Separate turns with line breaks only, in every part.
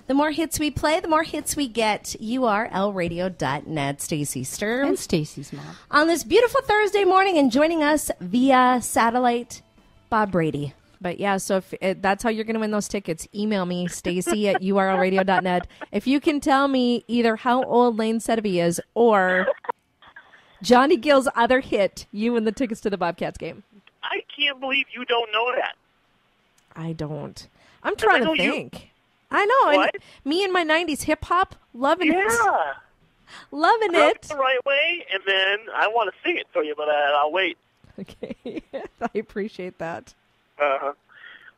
The more hits we play, the more hits we get. URLradio.net. Stacy Sturm.
And Stacy's mom.
On this beautiful Thursday morning, and joining us via satellite, Bob Brady.
But yeah, so if that's how you're going to win those tickets, email me, Stacy at URLradio.net. If you can tell me either how old Lane Sedeby is or Johnny Gill's other hit, you win the tickets to the Bobcats game.
I can't believe you don't know that.
I don't. I'm trying to think. I know.
What?
And me and my 90s hip-hop, loving it.
Yeah.
Loving
Rub
it.
the right way, and then I want to sing it for you, but I'll wait.
Okay. I appreciate that.
Uh-huh.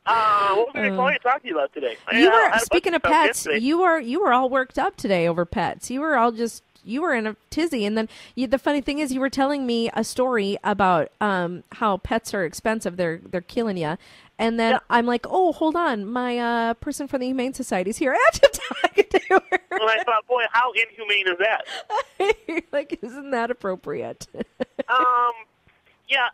What were we going to talk to you about today?
Speaking of pets, you were all worked up today over pets. You were in a tizzy, and then the funny thing is, you were telling me a story about how pets are expensive. They're killing you, and then I'm like, oh, hold on, my person from the Humane Society is here. I have to talk to her.
And I thought, boy, how inhumane is that?
You're like, isn't that appropriate?
Yeah.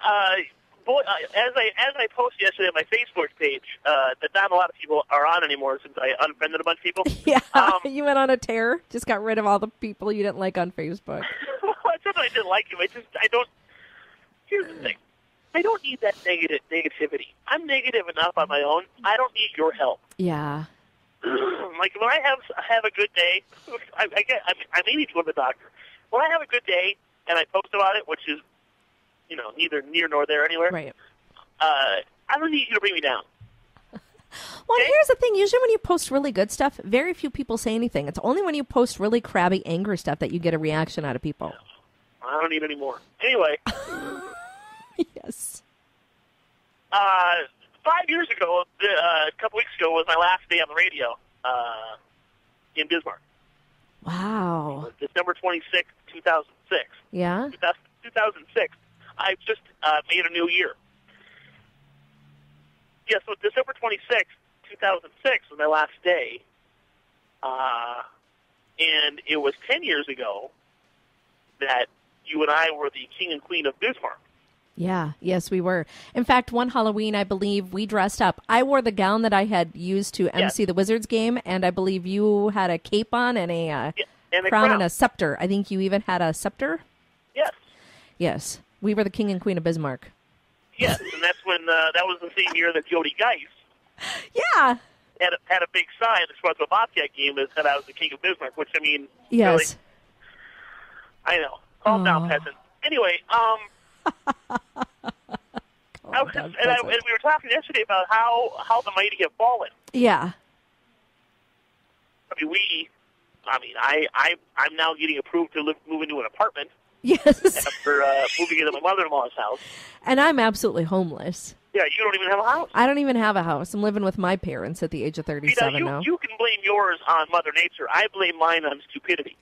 Boy, as I posted yesterday on my Facebook page, that not a lot of people are on anymore since I unfriended a bunch of people.
Yeah, you went on a tear. Just got rid of all the people you didn't like on Facebook.
It's not that I didn't like you. I don't. Here's the thing. I don't need that negativity. I'm negative enough on my own. I don't need your help.
Yeah.
Like when I have a good day, I may need to go to the doctor. When I have a good day and I post about it, which is, neither near nor there anywhere.
Right.
I don't need you to bring me down.
Well, okay? Here's the thing. Usually when you post really good stuff, very few people say anything. It's only when you post really crabby, angry stuff that you get a reaction out of people.
I don't need any more. Anyway.
Yes.
5 years ago, a couple weeks ago, was my last day on the radio in Bismarck.
Wow.
December 26th, 2006.
Yeah?
2006. I just made a new year. Yeah, so December 26th, 2006 was my last day. And it was 10 years ago that you and I were the king and queen of Bismarck.
Yeah, yes, we were. In fact, one Halloween, I believe, we dressed up. I wore the gown that I had used to MC the Wizards game, and I believe you had a cape on and a crown and a scepter. I think you even had a scepter?
Yes.
Yes. We were the king and queen of Bismarck.
Yes, and that's when that was the same year that Jody Geis
had
a big sign that was a Bobcat game that said I was the king of Bismarck, which, I mean,
yes.
Really, I know. Calm down, peasant. Anyway, and we were talking yesterday about how the mighty have fallen.
Yeah.
I'm now getting approved to move into an apartment.
Yes.
After moving into my mother-in-law's house.
And I'm absolutely homeless.
Yeah, you don't even have a house.
I don't even have a house. I'm living with my parents at the age of 37 now.
You can blame yours on Mother Nature. I blame mine on stupidity.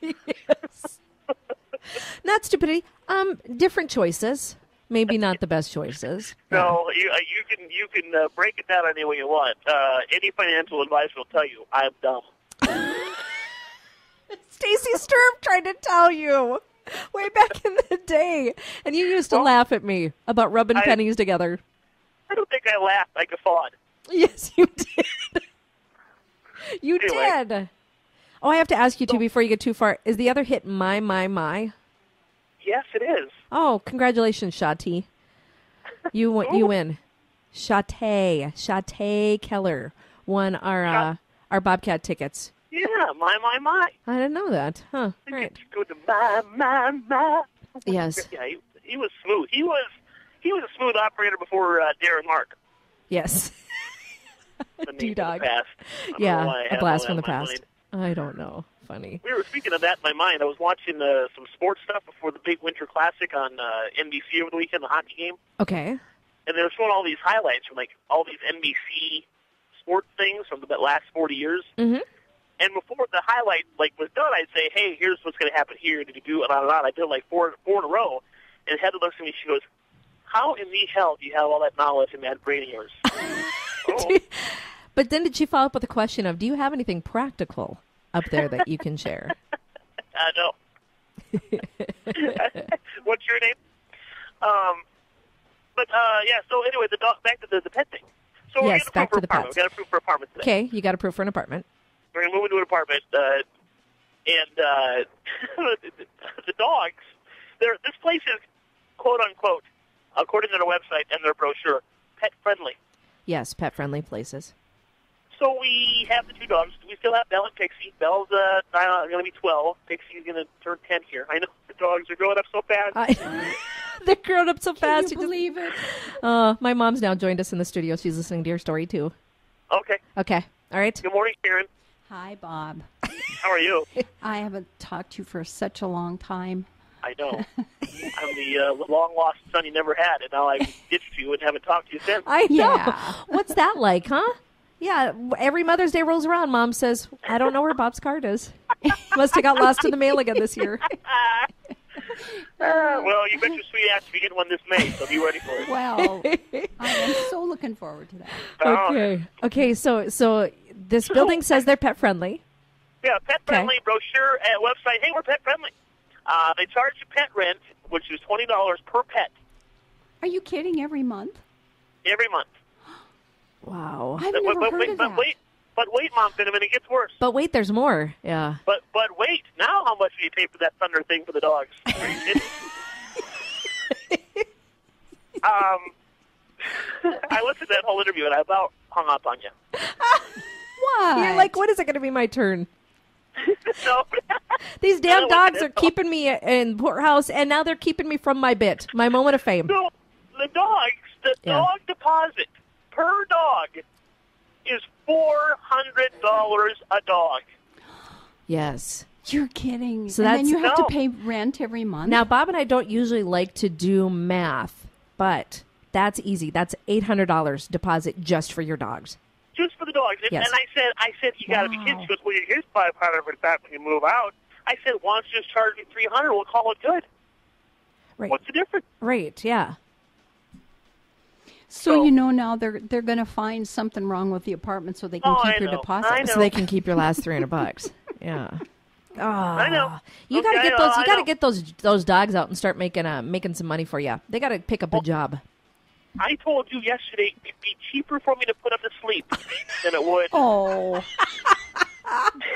Yes. Not stupidity. Different choices. Maybe not the best choices.
No, you can break it down any way you want. Any financial advisor will tell you I'm dumb.
Stacy Sturm tried to tell you way back in the day, and you used to laugh at me about rubbing pennies together.
I don't think I laughed. I guffawed.
Yes, you did. You did. Oh, I have to ask you, too, before you get too far. Is the other hit My?
Yes, it is.
Oh, congratulations, Shati. You win. Shate Keller won our Bobcat tickets.
Yeah, my.
I didn't know that. Huh. Right.
Go to my.
Yes.
Yeah, he was smooth. He was a smooth operator before Darren Mark.
Yes.
The
D-Dog.
Yeah,
a blast from the past. I don't know. Funny.
We were speaking of that in my mind. I was watching some sports stuff before the big Winter Classic on NBC over the weekend, the hockey game.
Okay.
And they were showing all these highlights from all these NBC sports things from the last 40 years.
Mm-hmm.
And before the highlight was done, I'd say, "Hey, here's what's going to happen here." Did you do it? And on. I did four in a row. And Heather looks at me. She goes, "How in the hell do you have all that knowledge in that brain of yours?" Oh.
But then did she follow up with the question of, do you have anything practical up there that you can share?
No. What's your name? Yeah. So anyway, back to the pet thing. So we're
Yes,
getting
back
approved
to the
for apartment.
pets.
We got approved for apartment today.
Okay, you got approved for an apartment.
We're going to move into an apartment, and the dogs, this place is, quote-unquote, according to their website and their brochure, pet-friendly.
Yes, pet-friendly places.
So we have the two dogs. We still have Belle and Pixie. Belle's going to be 12. Pixie's going to turn 10 here. I know the dogs are growing up so fast.
They're growing up so fast.
Can you believe it?
My mom's now joined us in the studio. She's listening to your story, too.
Okay.
All right.
Good morning, Karen.
Hi, Bob.
How are you?
I haven't talked to you for such a long time.
I know. I'm the long-lost son you never had, and now I've ditched you and haven't talked to you since.
I know.
Yeah.
What's that like, huh? Yeah, every Mother's Day rolls around, Mom says, I don't know where Bob's card is. Must have got lost in the mail again this year.
Well, you bet your sweet ass to be getting one this May, so be ready for it.
Well, I am so looking forward to that.
Okay, so this building says they're pet-friendly.
Yeah, pet-friendly brochure at website. Hey, we're pet-friendly. They charge you pet rent, which is $20 per pet.
Are you kidding? Every month?
Every month.
Wow.
I've never heard of that.
But wait, Mom, Cinnamon, it gets worse.
But wait, there's more. Yeah.
But wait, now how much do you pay for that thunder thing for the dogs? Are you kidding? I listened to that whole interview and I about hung up on you.
What?
You're like, when is it going to be my turn?
No.
These damn
No,
dogs
no.
are keeping me in poorhouse, and now they're keeping me from my bit, my moment of fame.
So the dog deposit per dog is $400 a dog.
Yes.
You're kidding.
So
and then
that's-
you have to
No.
pay rent every month?
Now, Bob and I don't usually like to do math, but that's easy. That's $800 deposit just for your dogs.
Just for the dogs.
Yes.
And I said, you got to be kidding.
Wow.
She goes, well, here's $500 for that when you move out. I said, why don't you just charge me $300? We'll call it good.
Right.
What's the difference?
Right, yeah.
So you know now they're going to find something wrong with the apartment so they can
Oh,
keep
I
your
know.
deposit.
I know.
So they can keep your last $300. Yeah. Oh,
I know.
You got to
Okay,
get those.
I
You got to
know.
get those dogs out and start making some money for you. They got to pick up a job.
I told you yesterday it'd be cheaper for me to put up to sleep than it would
Oh.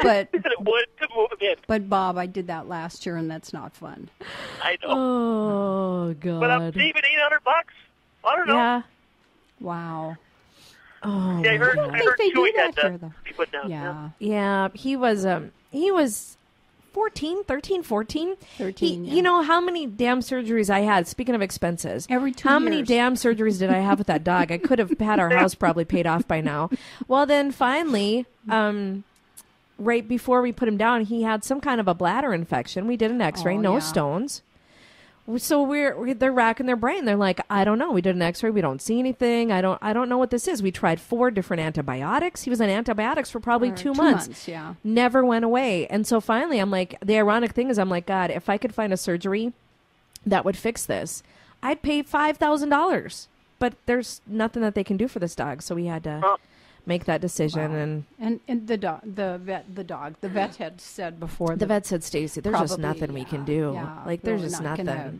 but
than it would to move in.
but Bob, I did that last year and that's not fun.
I know.
Oh God.
But I'm saving $800. I don't know.
Yeah.
Wow.
Oh.
Yeah, I heard
think they do
Chewy
that
had
here,
to
though.
be put down.
Yeah.
Yeah. He was 14, 13, 14.
13, yeah.
You know how many damn surgeries I had? Speaking of expenses.
Every 2
How many
years.
damn surgeries did I have with that dog? I could have had our house probably paid off by now. Well, then finally, right before we put him down, he had some kind of a bladder infection. We did an x-ray,
Oh,
no
yeah.
stones. So they're racking their brain. They're like, I don't know. We did an x-ray. We don't see anything. I don't know what this is. We tried 4 different antibiotics. He was on antibiotics for probably
Or
2
2
months.
months, yeah.
Never went away. And so finally, I'm like, the ironic thing is, I'm like, God, if I could find a surgery that would fix this, I'd pay $5,000. But there's nothing that they can do for this dog. So we had to make that decision.
Wow.
And
And the vet had said before
the vet said, Stacy, there's just
Probably,
nothing we
yeah,
can do.
yeah.
Like, there's
We're
just
not
nothing.
gonna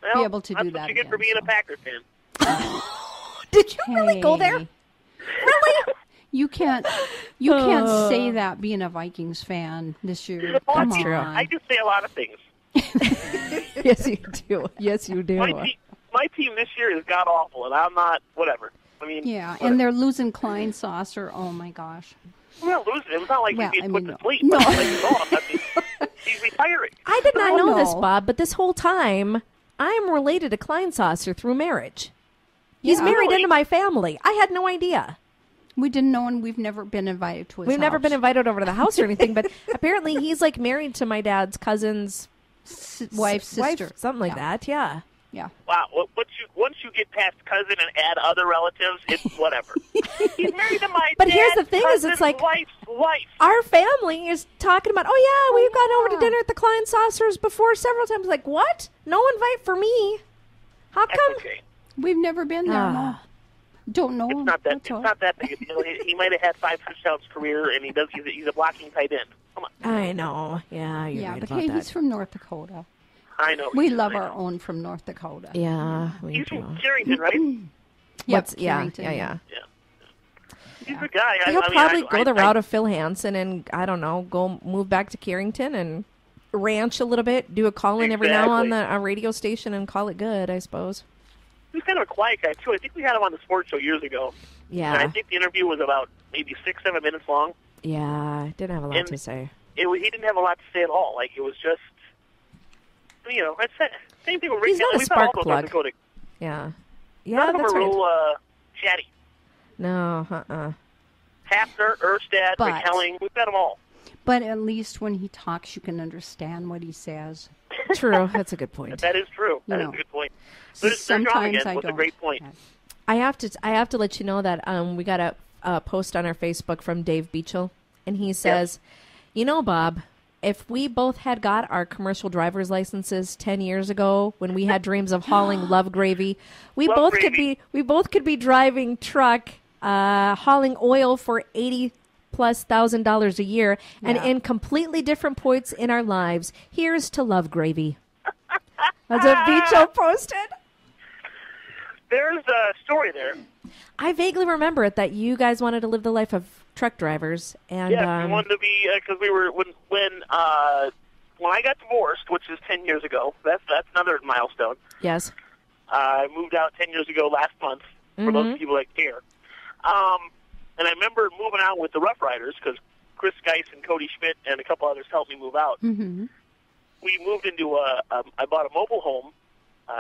Well,
be able to
that's
do
what
that
you get for
again,
being a
so.
Packers fan.
Did you really go there?
Hey. You can't say that being a Vikings fan this year. Come
That's
on.
true.
I just say a lot of things.
Yes, you do. Yes, you do.
My team this year is god awful, and I'm not. Whatever. I mean,
Yeah,
whatever.
and they're losing Klein Saucer. Oh my gosh.
we're not losing. It was not like
Well,
he's being
I
put
mean,
to sleep.
no.
But like he's off. I mean, he's retiring.
I did not
Oh,
know this,
no.
Bob, but this whole time, I am related to Kleinsasser through marriage. He's
Yeah.
married
Really?
into my family. I had no idea.
We didn't know, and we've never been invited to his
We've never
house.
been invited over to the house or anything, but apparently he's like married to my dad's cousin's
Wife's sister.
something like
Yeah.
that. Yeah.
Yeah.
Wow. Once you get past cousin and add other relatives, it's whatever. He's married to my
But here's
dad's
the thing is, it's
cousin's
like-
wife's wife.
Our family is talking about, oh yeah, we've gone over to dinner at the Kleinsaucers before several times. Like, what? No invite for me. How
That's
come?
okay.
We've never been there. No. Don't know
It's
him.
not that.
That's
It's
all.
not that big a deal. He might have had 5 touchdowns career, and he's a blocking tight end. Come on.
I know. Yeah, you're
Yeah,
right
but
about
hey,
that.
he's from North Dakota.
I know.
We love our own from North Dakota.
Yeah, we
He's
do.
from Carrington, right?
Yep,
What's- yeah,
Carrington,
yeah.
Yeah. He's a guy.
He'll probably go the route of Phil Hansen and, I don't know, go move back to Carrington and ranch a little bit, do a call-in every now on a radio station and call it good, I suppose.
He's kind of a quiet guy, too. I think we had him on the sports show years ago.
Yeah.
And I think the interview was about maybe 6-7 minutes long.
Yeah, didn't have a lot to say.
He didn't have a lot to say at all. Like, it was just, it's same thing with Rick.
He's not a spark plug. Yeah. Yeah,
none of them
that's
are
right.
real chatty.
No,
Hafner, Erstad, McHelling, we've got them all.
But at least when he talks, you can understand what he says.
True, that's a good point.
That is true. That is a good point. But
sometimes I don't.
A great point.
I have to let you know that we got a post on our Facebook from Dave Beachel, and he says, Bob, if we both had got our commercial driver's licenses 10 years ago when we had dreams of hauling love gravy, we both could be driving truck, hauling oil for $80,000+ a year, and in completely different points in our lives. Here's to love gravy. That's what Beachel posted.
There's a story there.
I vaguely remember it, that you guys wanted to live the life of truck drivers, and
we wanted to be because we were when I got divorced, which is 10 years ago. That's another milestone.
Yes,
I moved out 10 years ago last month. For those people that care, and I remember moving out with the Rough Riders because Chris Geis and Cody Schmidt and a couple others helped me move out.
Mm-hmm.
We moved into I bought a mobile home.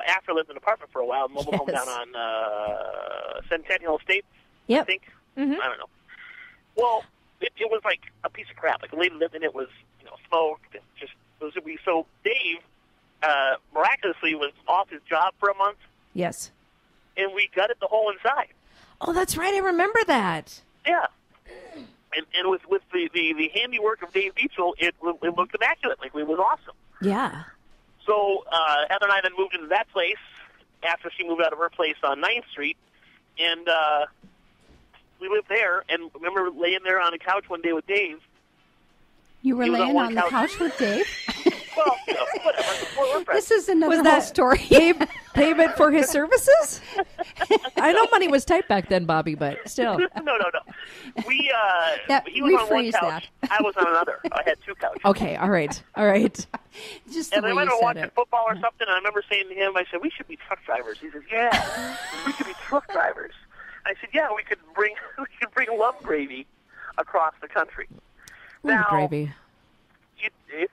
After I lived in an apartment for a while, mobile home down on Centennial Estates, I think.
Mm-hmm.
I don't know. Well, it was like a piece of crap. Like the lady lived in it was, smoked. So Dave miraculously was off his job for a month.
Yes.
And we gutted the whole inside.
Oh, that's right. I remember that.
Yeah. And with the handiwork of Dave Beachel, it looked immaculate. Like it was awesome.
Yeah.
So Heather and I then moved into that place after she moved out of her place on 9th Street, and we lived there. And remember laying there on the couch one day with Dave.
You were laying on the couch with Dave?
Well, whatever.
This is another whole story.
Payment for his services? I know money was tight back then, Bobby, but still.
No. He was on one couch. I was on another. I had two couches.
Okay, all right.
Just the way
I remember
you said
watching
it.
football or something, and I remember saying to him, I said, we should be truck drivers. He says, yeah, we should be truck drivers. I said, yeah, we could bring love gravy across the country.
Love gravy.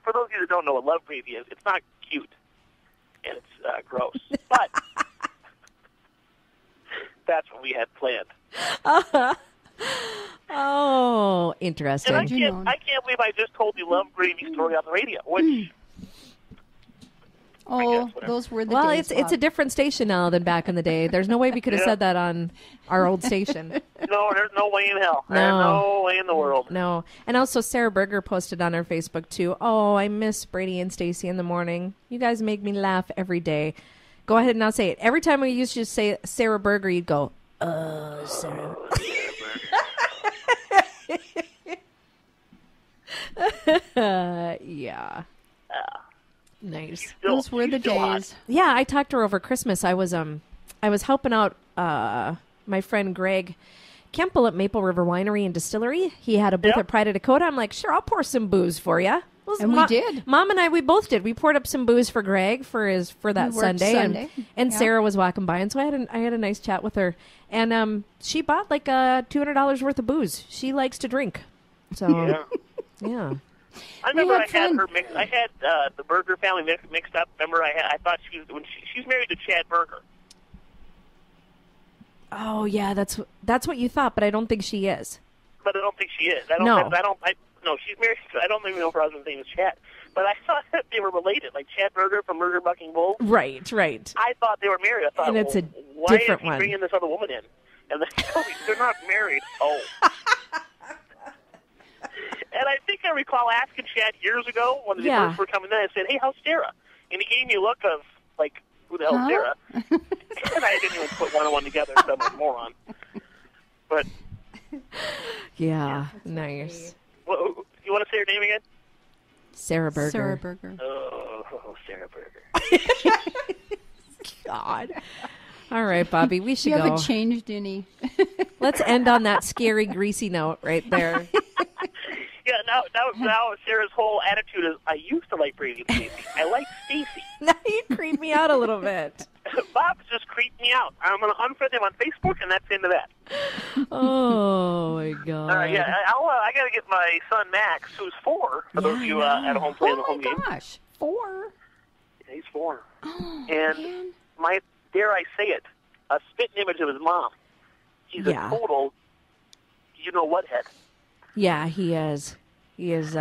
For those of you that don't know what love gravy is, it's not cute, and it's gross. But that's what we had planned.
Oh, interesting.
And I can't believe I just told you love gravy story on the radio, which...
Oh, those were the days.
Well, it's a different station now than back in the day. There's no way we could have said that on our old station.
No, there's no way in hell.
No.
There's no way in the world.
No. And also Sarah Berger posted on her Facebook, too. Oh, I miss Brady and Stacy in the morning. You guys make me laugh every day. Go ahead and now say it. Every time we used to say Sarah Berger, you'd go, Sarah. Yeah. Nice.
Those were the days.
Yeah, I talked to her over Christmas. I was helping out my friend Greg Kemple at Maple River Winery and Distillery. He had a booth at Pride of Dakota. I'm like, sure, I'll pour some booze for you.
And we did.
Mom and I, we both did. We poured up some booze for Greg for that Sunday. And Sarah was walking by, and so I had a nice chat with her. And she bought like $200 worth of booze. She likes to drink. So yeah.
I remember I had the Berger family mixed up. Remember, I thought she's married to Chad Berger.
Oh yeah, that's what you thought, but I don't think she is.
But I don't think she is. No, she's married. I don't even know if her husband's name is Chad. But I thought that they were related, like Chad Berger from Berger Bucking Bulls.
Right.
I thought they were married. I thought,
and it's a
why
different
is he
one.
bringing this other woman in? And they told me they're not married. Oh. And I think I recall asking Chad years ago when they first were coming in. I said, "Hey, how's Sarah?" And he gave me a look of like, "Who the hell is Sarah?" And I didn't even put one and one together, so I'm a moron. But
yeah, nice.
Well, you want to say her name again?
Sarah Berger.
Sarah Berger.
Oh, Sarah Berger.
God. All right, Bobby, we should
You
go.
haven't changed any.
Let's end on that scary, greasy note right there.
Yeah, now Sarah's whole attitude is, I used to like Brady and Stacy. I like Stacy.
Now you creep me out a little bit.
Bob's just creeped me out. I'm going to unfriend him on Facebook, and that's the end of that.
Oh, my God.
Yeah, I got to get my son Max, who's 4, for those of you at home playing the home game.
Oh, my gosh. 4?
Yeah, he's 4.
Oh,
And
man.
dare I say it, a spitting image of his mom. He's a total, you-know-what head.
Yeah, he is. He is.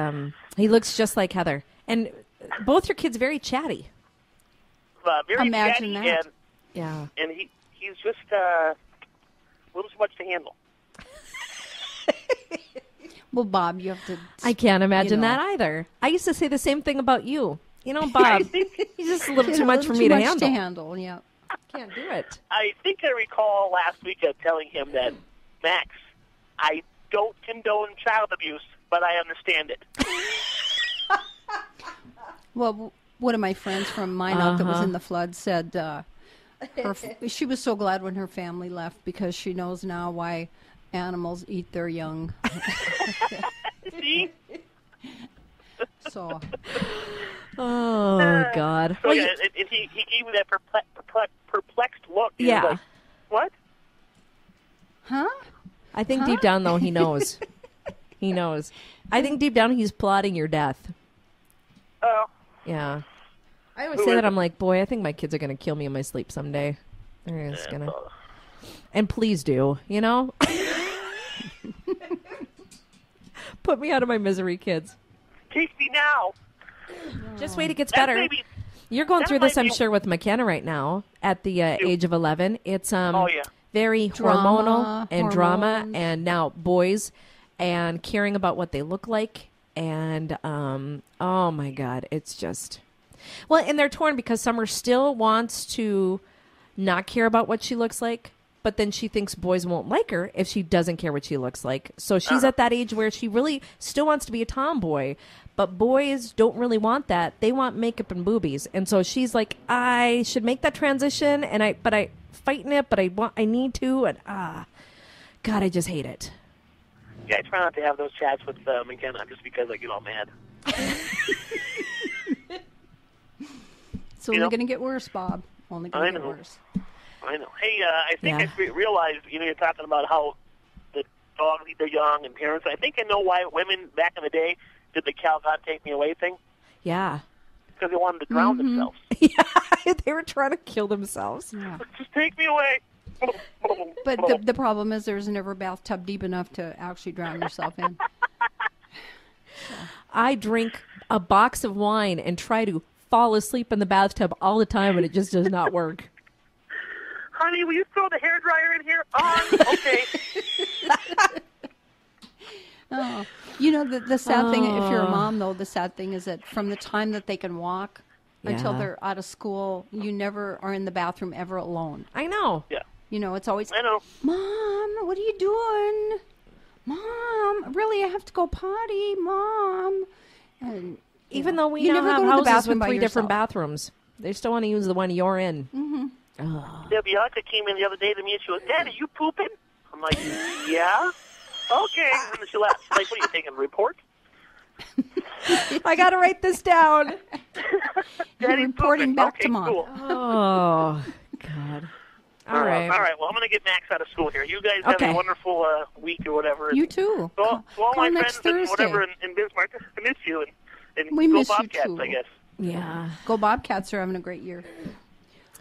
He looks just like Heather. And both your kids very chatty.
Very
Imagine
chatty,
that.
and he's just a little too much to handle.
Well, Bob, you have to...
I can't imagine
know.
that either. I used to say the same thing about you. You know, Bob, he's just a little too much for me to handle.
Yeah.
Can't do it.
I think I recall last week telling him that, Max, I don't condone child abuse, but I understand it.
Well, one of my friends from Minot that was in the flood said she was so glad when her family left because she knows now why animals eat their young.
See?
So.
Oh, God.
So, and he gave me that perplexed look. He was like, what?
Huh?
I think deep down, though, he knows. He knows. I think deep down he's plotting your death.
Oh.
Yeah. I always say that. I'm like, boy, I think my kids are going to kill me in my sleep someday. They're just going to. And please do, you know? Put me out of my misery, kids.
Take me now.
Just wait, it gets better. You're going through this, I'm sure, with McKenna right now at the age of 11. It's very hormonal and drama, and now boys and caring about what they look like. And, oh, my God, it's just... Well, and they're torn because Summer still wants to not care about what she looks like, but then she thinks boys won't like her if she doesn't care what she looks like. So she's at that age where she really still wants to be a tomboy, but boys don't really want that. They want makeup and boobies. And so she's like, I should make that transition, but I fighting it, but I need to, and God, I just hate it.
Yeah, I try not to have those chats with McKenna just because I get all mad.
It's only going to get worse, Bob. Only going to get worse.
I know. Hey, I think I realized, you're talking about how the dogs eat their young and parents. I think I know why women back in the day did the "Cal God Take Me Away" thing.
Yeah.
Because they wanted to drown themselves.
Yeah, they were trying to kill themselves.
Yeah.
Just take me away.
But the problem is there's never a bathtub deep enough to actually drown yourself in.
I drink a box of wine and try to fall asleep in the bathtub all the time, and it just does not work.
Honey, will you throw the hairdryer in here? Okay.
Oh, the sad thing, if you're a mom, though, the sad thing is that from the time that they can walk until they're out of school, you never are in the bathroom ever alone.
I know.
Yeah.
It's always,
I know.
Mom, what are you doing? Mom, really, I have to go potty, Mom. And
even though we
you
now
never
have
go to the
houses
bathroom
with
by
3 different
yourself.
bathrooms, they still want to use the one you're in.
Mm-hmm.
Yeah, Bianca came in the other day to me and she goes, "Dad, are you pooping?" I'm like, "Yeah." Okay. And then she laughed. Like, what are you taking, a report?
I got to write this down.
You're reporting back to Mom.
Cool.
Oh, God. All right.
All right. Well, I'm going to get Max out of school here. You guys have a wonderful week or whatever.
You too.
So all my
Call next
friends and whatever
Thursday.
in Bismarck, I miss you. And
We
go
miss you
Bobcats,
too.
I guess.
Yeah.
Go Bobcats are having a great year.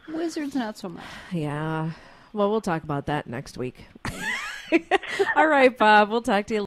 Wizards, not so much.
Yeah. Well, we'll talk about that next week. All right, Bob. We'll talk to you later.